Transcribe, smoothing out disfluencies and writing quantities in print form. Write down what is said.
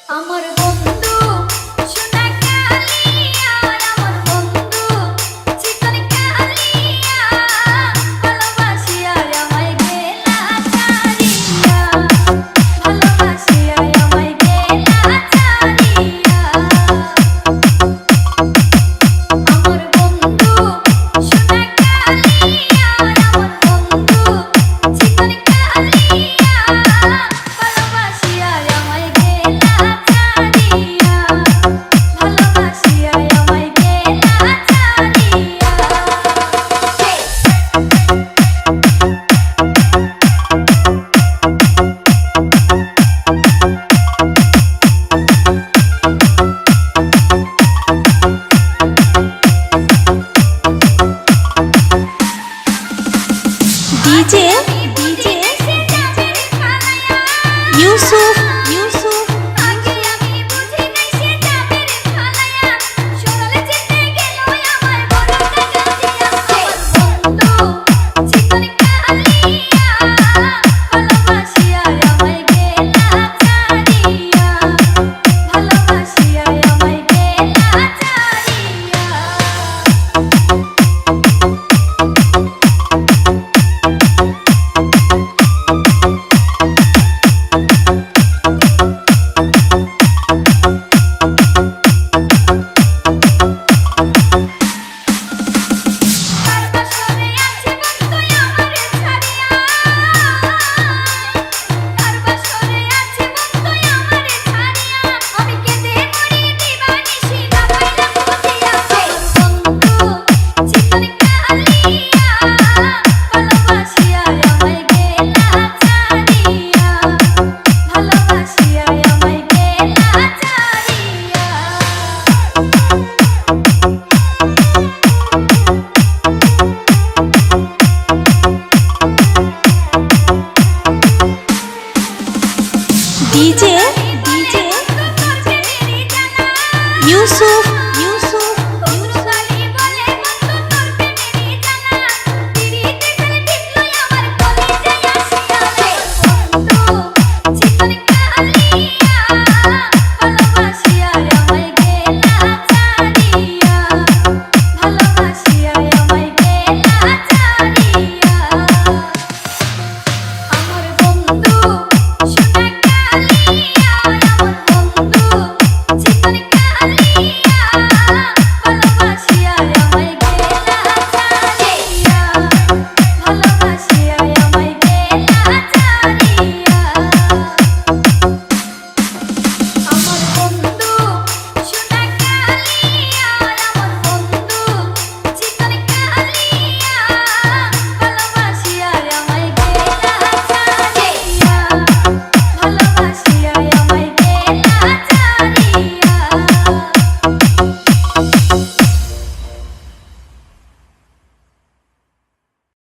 আমার বন্ধু সোনা কালিয়া, আমার বন্ধু চিকন কালিয়া, ভালোবাসিয়া আমায় গেলা ছাড়িয়া, ভালোবাসিয়া আমায় গেলা ছাড়িয়া। আমার বন্ধু সোনা কালিয়া, আমার বন্ধু চিকন কালিয়া, ভালোবাসিয়া আমায় গেলা ছাড়িয়া, ভালোবাসিয়া আমায় গেলা ছাড়িয়া। ডিজে ইউসুফ আগে আমি বুঝি নাই সে যাবে রে ফালায়া, সকালে যেতে গেল আমার বড় কাজিয়া। বন্ধু চিকন কালিয়া, ভালোবাসিয়া আমায় গেলা ছাড়িয়া, ভালোবাসিয়া আমায় গেলা ছাড়িয়া। কার বাসরে আছে বন্ধু আমারে ছাড়িয়া, কার বাসরে আছে বন্ধু আমারে ছাড়িয়া, আমি কেঁদে মরি দিবানিশি না পাইলাম খুঁজিয়া। বন্ধু চিকন কালিয়া, ভালোবাসিয়া আমায় গেলা ছাড়িয়া, ভালোবাসিয়া আমায় গেলা ছাড়িয়া। ডিজে ইউসুফ